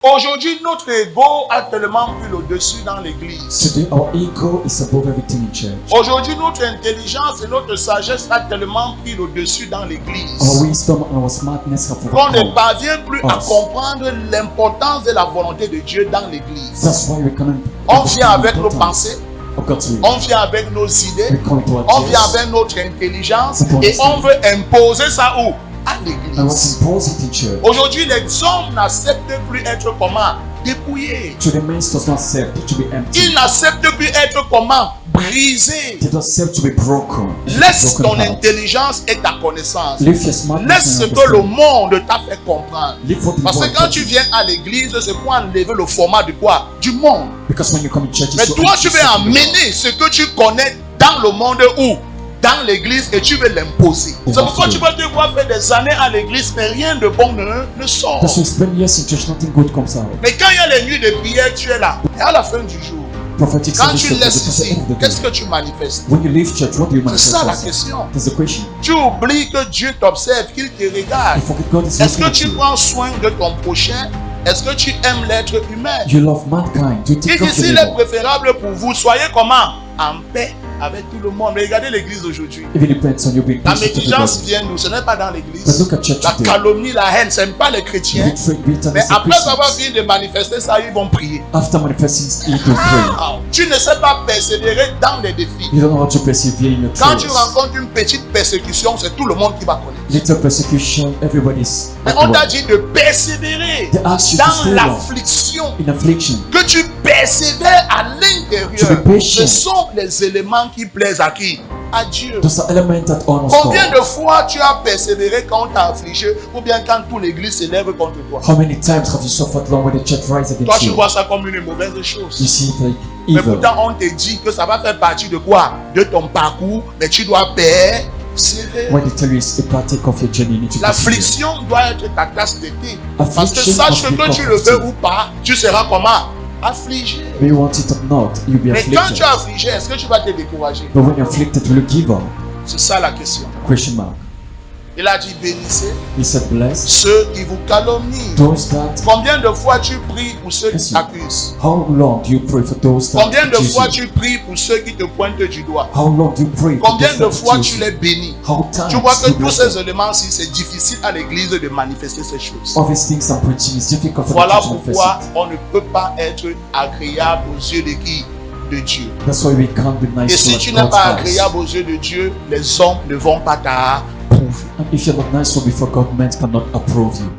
Aujourd'hui, notre ego a tellement pris le dessus dans l'église. Today our ego is above everything in church. Aujourd'hui, notre intelligence et notre sagesse a tellement pris le dessus dans Our l'église wisdom and our smartness have qu'on ne overcome. parvient plus à us. comprendre l'importance de la volonté de Dieu dans l'église. That's why we cannot On vient understand avec the nos importance pensées, of God's will. on vient avec nos idées, We come to our on vient chest avec notre intelligence Upon et us. on veut imposer ça où? À and we l'église. impose it in church. Aujourd'hui, les hommes n'acceptent plus être comment? Dépouillés. To the man does not accept to be empty. Ils n'acceptent plus être comment? Brisés. They don't accept to be broken. Laisse Broken ton heart. intelligence et ta connaissance. Live your smartness Laisse ce and que le understanding. monde t'a fait comprendre. Live what the Parce que world quand taught tu you. viens à l'église, c'est pour enlever le format de quoi? Du monde. Because when you come in church, Mais it's so toi, tu veux interesting. amener ce que tu connais dans le monde où? Dans l'église et tu veux l'imposer. On C'est va pourquoi faire. tu vas te voir faire des années à l'église, mais rien de bon ne sort. That's why you spend years in church, nothing good comes out. Mais quand il y a les nuits de prière, tu es là. Et à la fin du jour, Prophetic quand service tu at laisses the ici, end of the day. qu'est-ce que tu manifestes? When you leave church, what do you C'est manifest? ça la as? question. That's the question. Tu oublies que Dieu t'observe, qu'il te regarde. You forget God is Est-ce looking que at tu you. prends soin de ton prochain? Est-ce que tu aimes l'être humain? You love mankind. You take Et care of s'il the est neighbor. préférable pour vous, soyez comment? En paix avec tout le monde. Mais regardez l'église aujourd'hui. If it depends on you being La patient with négligence God. vient d'où? Ce n'est pas dans But l'église. look at church La today. calomnie, la haine, ce n'est pas les chrétiens. Hatred, bitterness, Mais and après avoir Christians. fini de manifester ça, ils vont prier. After manifesting, you will pray. Ah, tu ne sais pas persévérer dans les défis. You don't know how to persevere in your Quand tu trials. rencontres une petite persécution, c'est tout le monde qui va connaître. Little persecution, everybody's Mais on t'a dit de persévérer They ask you to dans stay long. l'affliction. in affliction. Que tu persévères à To l'intérieur. be patient. Ce sont les éléments qui plaisent à qui? À Dieu. Those are elements that honors Combien God. de fois tu as persévéré quand on t'a affligé ou bien quand toute l'église s'élève contre toi? How many times have you suffered long when the church rises Toi, against tu you? vois ça comme une mauvaise You chose. see it like Mais evil. pourtant, on te dit que ça va faire partie de quoi? De ton parcours, mais tu dois persévérer. When they tell you it's a partake of your journey, you need to persevere. L'affliction doit être ta tasse de thé. Parce que Affliction sache must be que tu le veux comforted. ou pas, tu seras comment? Affligé. May you want it or not, you'll be Mais quand tu es afflicted. affligé, est-ce que tu vas te décourager? But when you're afflicted, will you give up? C'est ça la question. Question mark. Il a dit bénissez He said, blessed ceux qui vous calomnient. those that. Combien de fois tu pries pour ceux qui Merci. t'accusent? How long do you pray for those that Combien de accuse fois you? tu pries pour ceux qui te pointent du doigt? How long do you pray for Combien those de that fois accuse tu you? les bénis? How times Tu vois que you tous bless ces them? éléments-ci, c'est difficile à l'église de manifester ces choses. All these things I'm preaching is difficult for Voilà the church to manifest pourquoi it. on ne peut pas être agréable aux yeux de qui? De Dieu. That's why we can't be Et nice si to tu n'es God's pas eyes. agréable aux yeux de Dieu, les hommes ne vont pas t'approuver. And if you're not nice for before God, men cannot approve you.